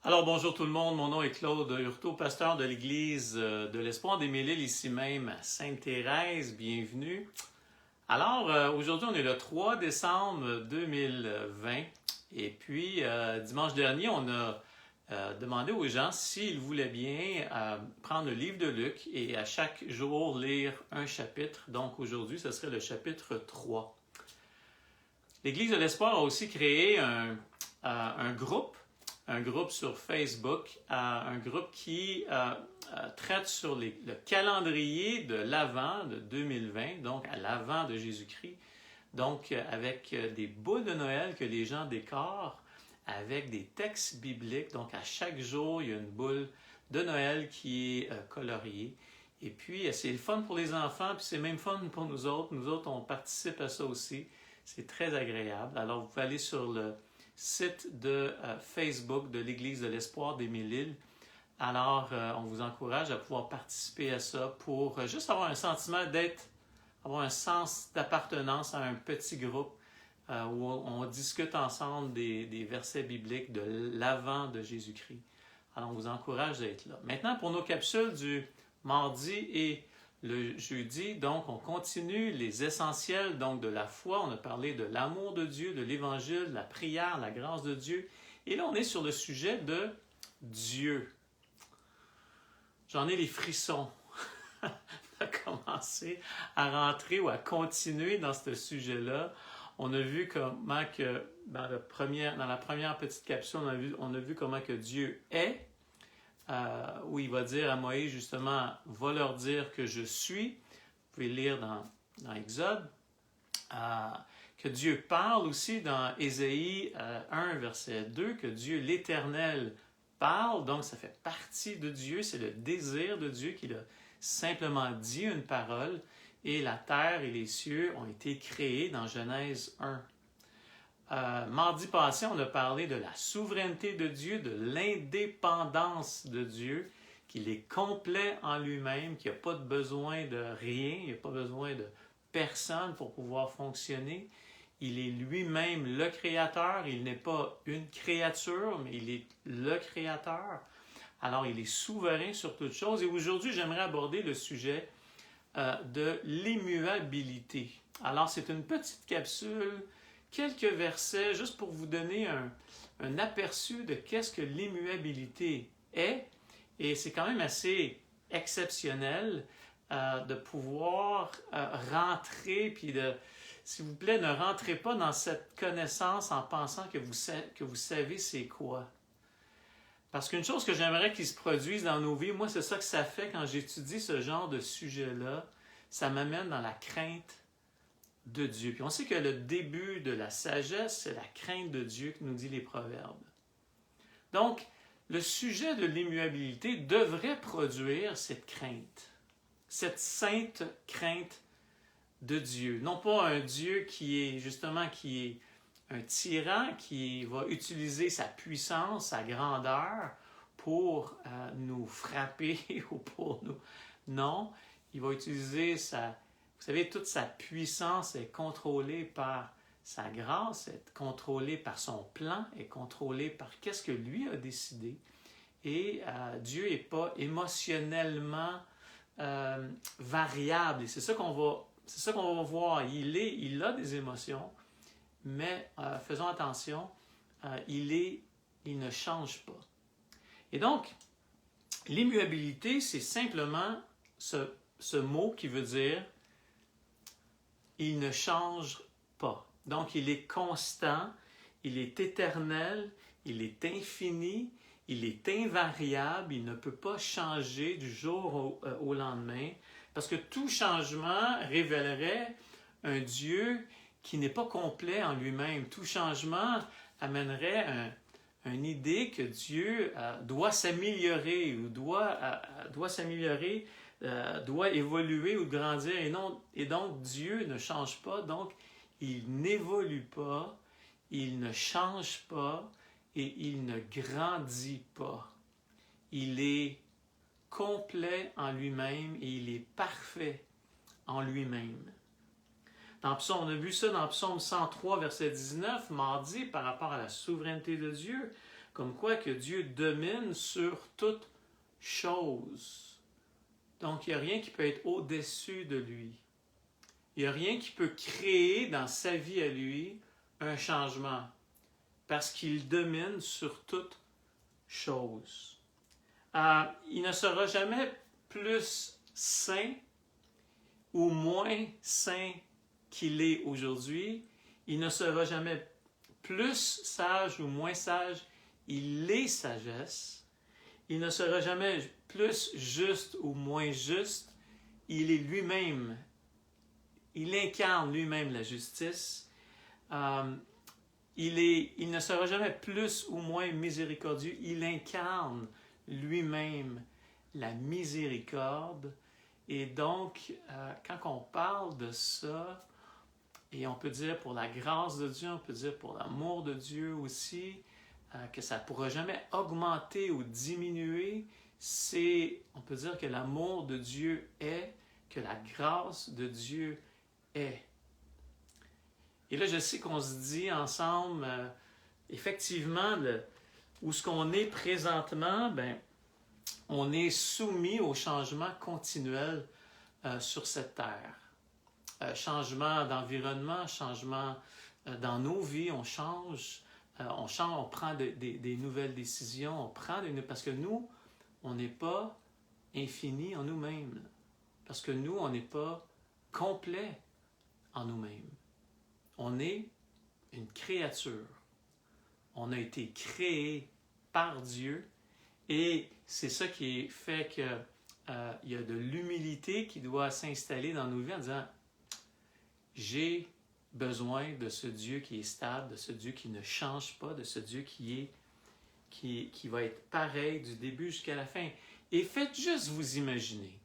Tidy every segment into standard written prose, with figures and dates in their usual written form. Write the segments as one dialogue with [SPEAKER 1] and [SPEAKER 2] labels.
[SPEAKER 1] Alors bonjour tout le monde, mon nom est Claude Hurtaud, pasteur de l'Église de l'Espoir des Mille-Îles, ici même à Sainte-Thérèse, bienvenue. Alors aujourd'hui on est le 3 décembre 2020 et puis dimanche dernier on a demandé aux gens s'ils voulaient bien prendre le livre de Luc et à chaque jour lire un chapitre. Donc aujourd'hui ce serait le chapitre 3. L'Église de l'Espoir a aussi créé un groupe sur Facebook, un groupe qui traite sur le calendrier de l'Avent de 2020, donc à l'Avent de Jésus-Christ, donc avec des boules de Noël que les gens décorent, avec des textes bibliques. Donc à chaque jour, il y a une boule de Noël qui est coloriée. Et puis c'est le fun pour les enfants, puis c'est même fun pour nous autres. Nous autres, on participe à ça aussi. C'est très agréable. Alors vous pouvez aller sur le site de Facebook de l'Église de l'Espoir des Mille-Îles. Alors, on vous encourage à pouvoir participer à ça pour juste avoir un sentiment avoir un sens d'appartenance à un petit groupe où on discute ensemble des versets bibliques de l'Avent de Jésus-Christ. Alors, on vous encourage d'être là. Maintenant, pour nos capsules du mardi et le jeudi, donc, on continue les essentiels donc, de la foi. On a parlé de l'amour de Dieu, de l'Évangile, de la prière, la grâce de Dieu. Et là, on est sur le sujet de Dieu. J'en ai les frissons de commencer à rentrer ou à continuer dans ce sujet-là. On a vu comment que, dans la première petite capsule, on a vu comment que Dieu est. Où il va dire à Moïse, justement, va leur dire que je suis. Vous pouvez lire dans Exode. Que Dieu parle aussi dans Ésaïe 1, verset 2, que Dieu, l'Éternel, parle. Donc, ça fait partie de Dieu. C'est le désir de Dieu qu'il a simplement dit une parole. Et la terre et les cieux ont été créés dans Genèse 1. Mardi passé, on a parlé de la souveraineté de Dieu, de l'indépendance de Dieu, qu'il est complet en lui-même, qu'il n'a pas de besoin de rien, il n'a pas besoin de personne pour pouvoir fonctionner. Il est lui-même le Créateur, il n'est pas une créature, mais il est le Créateur. Alors, il est souverain sur toutes choses. Et aujourd'hui, j'aimerais aborder le sujet de l'immuabilité. Alors, c'est une petite capsule, quelques versets, juste pour vous donner un aperçu de qu'est-ce que l'immuabilité est. Et c'est quand même assez exceptionnel de pouvoir rentrer, puis s'il vous plaît, ne rentrez pas dans cette connaissance en pensant que vous savez c'est quoi. Parce qu'une chose que j'aimerais qu'il se produise dans nos vies, moi c'est ça que ça fait quand j'étudie ce genre de sujet-là, ça m'amène dans la crainte de Dieu. Puis on sait que le début de la sagesse, c'est la crainte de Dieu que nous dit les Proverbes. Donc, le sujet de l'immuabilité devrait produire cette crainte, cette sainte crainte de Dieu. Non pas un Dieu qui est un tyran, qui va utiliser sa puissance, sa grandeur pour nous frapper ou pour nous... Non, il va utiliser Vous savez, toute sa puissance est contrôlée par sa grâce, est contrôlée par son plan, est contrôlée par qu'est-ce que lui a décidé. Et Dieu n'est pas émotionnellement variable. Et c'est ça qu'on va voir. Il a des émotions, mais faisons attention, il ne change pas. Et donc, l'immuabilité, c'est simplement ce mot qui veut dire il ne change pas. Donc, il est constant, il est éternel, il est infini, il est invariable, il ne peut pas changer du jour au lendemain, parce que tout changement révélerait un Dieu qui n'est pas complet en lui-même. Tout changement amènerait une idée que Dieu doit s'améliorer ou doit s'améliorer, doit évoluer ou grandir. Et donc, Dieu ne change pas, donc il n'évolue pas, il ne change pas et il ne grandit pas. Il est complet en lui-même et il est parfait en lui-même. On a vu ça dans Psaume 103, verset 19, mardi, par rapport à la souveraineté de Dieu, comme quoi que Dieu domine sur toute chose. Donc, il n'y a rien qui peut être au-dessus de lui. Il n'y a rien qui peut créer dans sa vie à lui un changement, parce qu'il domine sur toute chose. Il ne sera jamais plus saint ou moins saint qu'il est aujourd'hui. Il ne sera jamais plus sage ou moins sage. Il est sagesse. Il ne sera jamais plus juste ou moins juste. Il est lui-même. Il incarne lui-même la justice. Il ne sera jamais plus ou moins miséricordieux. Il incarne lui-même la miséricorde. Et donc, quand on parle de ça, et on peut dire pour la grâce de Dieu, on peut dire pour l'amour de Dieu aussi, que ça ne pourra jamais augmenter ou diminuer, on peut dire que l'amour de Dieu est, que la grâce de Dieu est. Et là, je sais qu'on se dit ensemble, effectivement, où ce qu'on est présentement, on est soumis au changement continuel sur cette terre. Changement d'environnement, changement dans nos vies, on change, on prend des nouvelles décisions, parce que nous, on n'est pas infini en nous-mêmes. Parce que nous, on n'est pas complet en nous-mêmes. On est une créature. On a été créé par Dieu et c'est ça qui fait qu'il y a de l'humilité qui doit s'installer dans nos vies en disant « J'ai besoin de ce Dieu qui est stable, de ce Dieu qui ne change pas, de ce Dieu qui va être pareil du début jusqu'à la fin. » Et faites juste vous imaginer,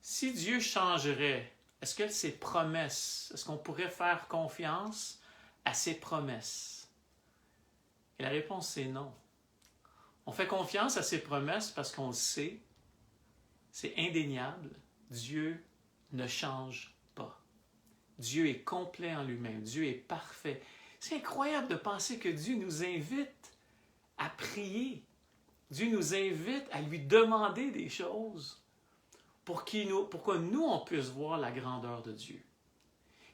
[SPEAKER 1] si Dieu changerait, est-ce que ses promesses, est-ce qu'on pourrait faire confiance à ses promesses? Et la réponse c'est non. On fait confiance à ses promesses parce qu'on le sait, c'est indéniable, Dieu ne change pas. Dieu est complet en lui-même, Dieu est parfait. C'est incroyable de penser que Dieu nous invite à prier. Dieu nous invite à lui demander des choses pour que nous, on puisse voir la grandeur de Dieu.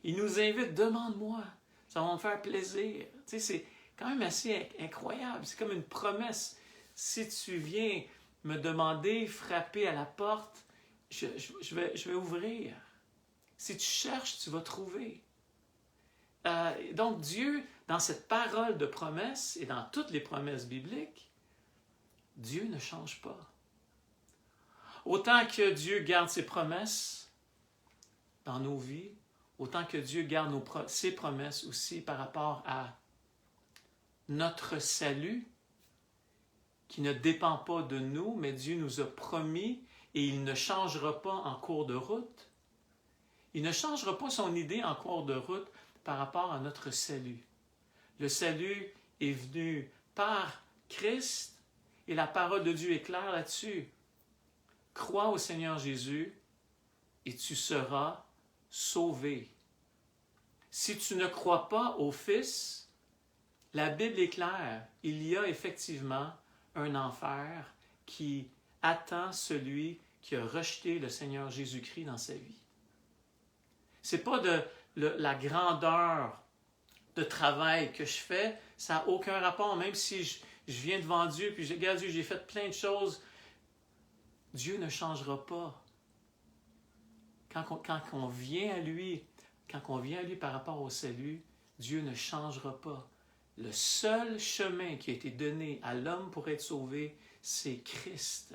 [SPEAKER 1] Il nous invite, demande-moi, ça va me faire plaisir. Tu sais, c'est quand même assez incroyable, c'est comme une promesse. Si tu viens me demander, frapper à la porte, je vais ouvrir. Si tu cherches, tu vas trouver. Donc Dieu, dans cette parole de promesse et dans toutes les promesses bibliques, Dieu ne change pas. Autant que Dieu garde ses promesses dans nos vies, autant que Dieu garde ses promesses aussi par rapport à notre salut, qui ne dépend pas de nous, mais Dieu nous a promis et il ne changera pas en cours de route. Il ne changera pas son idée en cours de route par rapport à notre salut. Le salut est venu par Christ et la parole de Dieu est claire là-dessus. Crois au Seigneur Jésus et tu seras sauvé. Si tu ne crois pas au Fils, la Bible est claire. Il y a effectivement un enfer qui attend celui qui a rejeté le Seigneur Jésus-Christ dans sa vie. Ce n'est pas la grandeur de travail que je fais, ça n'a aucun rapport, même si je viens devant Dieu, puis je regarde Dieu, j'ai fait plein de choses, Dieu ne changera pas. Quand on vient à lui par rapport au salut, Dieu ne changera pas. Le seul chemin qui a été donné à l'homme pour être sauvé, c'est Christ.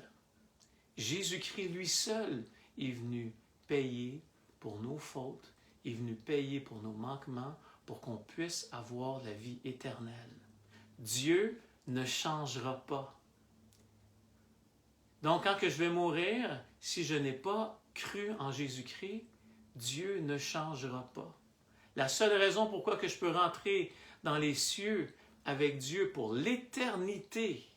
[SPEAKER 1] Jésus-Christ, lui seul, est venu payer pour nos fautes, est venu payer pour nos manquements, pour qu'on puisse avoir la vie éternelle. Dieu ne changera pas. Donc, quand que je vais mourir, si je n'ai pas cru en Jésus-Christ, Dieu ne changera pas. La seule raison pourquoi que je peux rentrer dans les cieux avec Dieu pour l'éternité,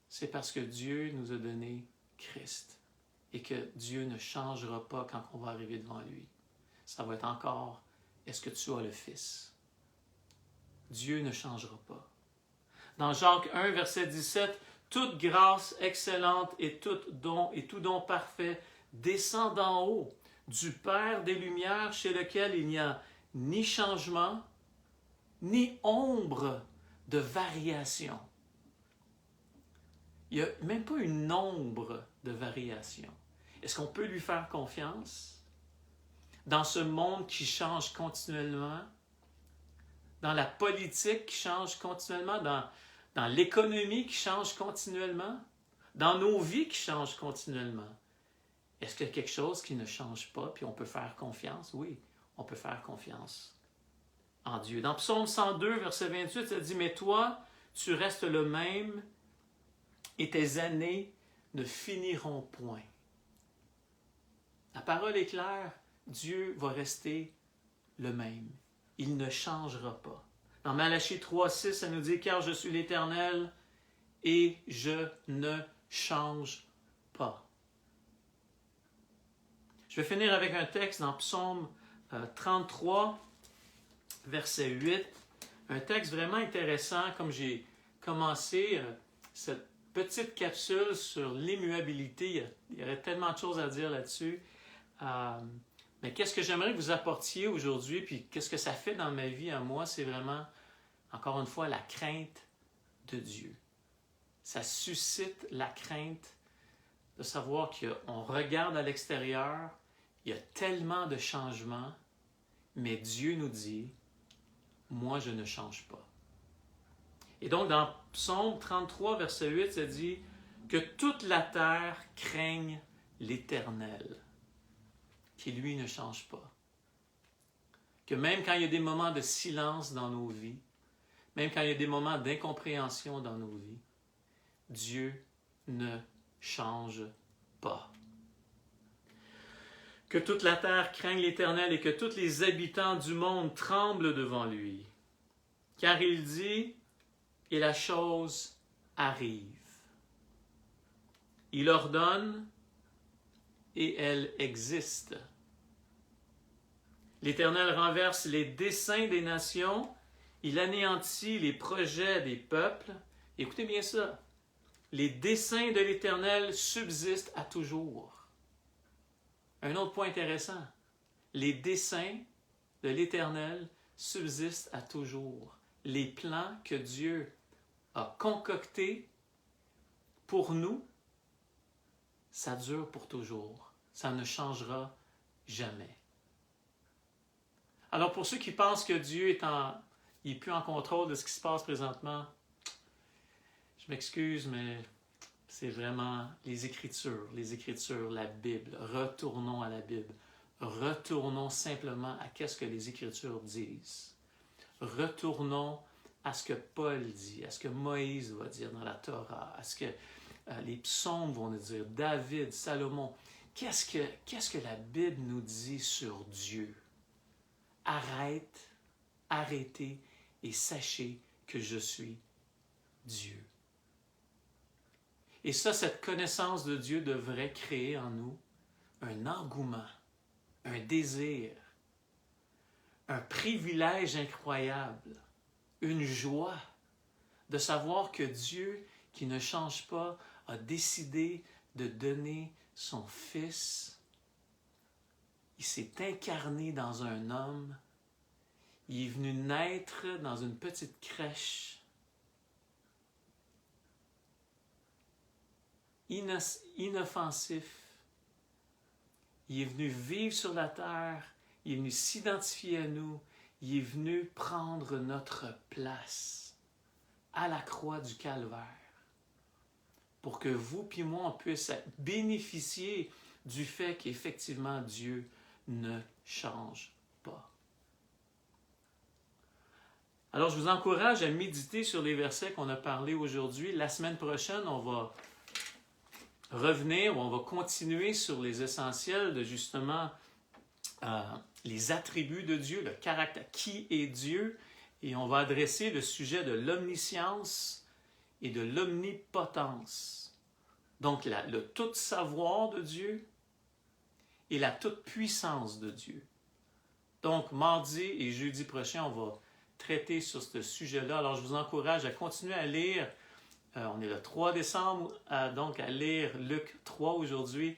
[SPEAKER 1] c'est parce que Dieu nous a donné Christ et que Dieu ne changera pas quand on va arriver devant lui. Ça va être encore, est-ce que tu as le Fils? Dieu ne changera pas. Dans Jacques 1, verset 17, « Toute grâce excellente et tout don parfait descend d'en haut, du Père des Lumières, chez lequel il n'y a ni changement, ni ombre de variation. » Il n'y a même pas une ombre de variation. Est-ce qu'on peut lui faire confiance? Dans ce monde qui change continuellement, dans la politique qui change continuellement, dans l'économie qui change continuellement, dans nos vies qui changent continuellement, est-ce qu'il y a quelque chose qui ne change pas, puis on peut faire confiance? Oui, on peut faire confiance en Dieu. Dans Psaume 102, verset 28, ça dit « Mais toi, tu restes le même, et tes années ne finiront point. » La parole est claire, Dieu va rester le même. Il ne changera pas. Dans Malachie 3,6, ça nous dit « Car je suis l'Éternel et je ne change pas. » Je vais finir avec un texte dans Psaume 33, verset 8. Un texte vraiment intéressant, comme j'ai commencé cette petite capsule sur l'immuabilité. Il y aurait tellement de choses à dire là-dessus. Mais qu'est-ce que j'aimerais que vous apportiez aujourd'hui, puis qu'est-ce que ça fait dans ma vie à moi, c'est vraiment, encore une fois, la crainte de Dieu. Ça suscite la crainte de savoir qu'on regarde à l'extérieur, il y a tellement de changements, mais Dieu nous dit, moi je ne change pas. Et donc dans Psaume 33, verset 8, ça dit que toute la terre craigne l'Éternel, qui lui ne change pas. Que même quand il y a des moments de silence dans nos vies, même quand il y a des moments d'incompréhension dans nos vies, Dieu ne change pas. Que toute la terre craigne l'Éternel et que tous les habitants du monde tremblent devant lui. Car il dit, et la chose arrive. Il ordonne et elle existe. L'Éternel renverse les desseins des nations, il anéantit les projets des peuples. Écoutez bien ça. Les desseins de l'Éternel subsistent à toujours. Un autre point intéressant. Les desseins de l'Éternel subsistent à toujours. Les plans que Dieu a concoctés pour nous, ça dure pour toujours. Ça ne changera jamais. Alors pour ceux qui pensent que Dieu est plus en contrôle de ce qui se passe présentement, je m'excuse, mais c'est vraiment les Écritures, la Bible. Retournons à la Bible. Retournons simplement à ce que les Écritures disent. Retournons à ce que Paul dit, à ce que Moïse va dire dans la Torah, à ce que les psaumes vont nous dire, David, Salomon. Qu'est-ce que la Bible nous dit sur Dieu? Arrêtez et sachez que je suis Dieu. Et ça, cette connaissance de Dieu devrait créer en nous un engouement, un désir, un privilège incroyable, une joie de savoir que Dieu, qui ne change pas, a décidé de donner son Fils. Il s'est incarné dans un homme. Il est venu naître dans une petite crèche. Inoffensif. Il est venu vivre sur la terre. Il est venu s'identifier à nous. Il est venu prendre notre place à la croix du Calvaire pour que vous puis moi, on puisse bénéficier du fait qu'effectivement Dieu ne change pas. Alors, je vous encourage à méditer sur les versets qu'on a parlé aujourd'hui. La semaine prochaine, on va revenir ou on va continuer sur les essentiels de justement les attributs de Dieu, le caractère, qui est Dieu, et on va adresser le sujet de l'omniscience et de l'omnipotence. Donc, le tout savoir de Dieu et la toute puissance de Dieu. Donc, mardi et jeudi prochain, on va traiter sur ce sujet-là. Alors, je vous encourage à continuer à lire. On est le 3 décembre, donc à lire Luc 3 aujourd'hui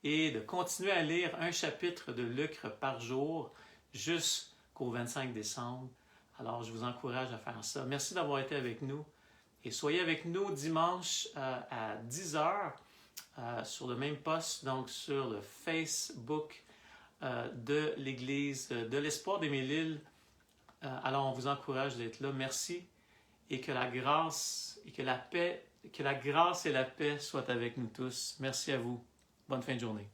[SPEAKER 1] et de continuer à lire un chapitre de Luc par jour jusqu'au 25 décembre. Alors, je vous encourage à faire ça. Merci d'avoir été avec nous et soyez avec nous dimanche à 10h sur le même poste, donc sur le Facebook de l'Église de l'Espoir d'Émile-Île. Alors, on vous encourage d'être là. Merci et que la grâce et que la paix, que la grâce et la paix soient avec nous tous. Merci à vous. Bonne fin de journée.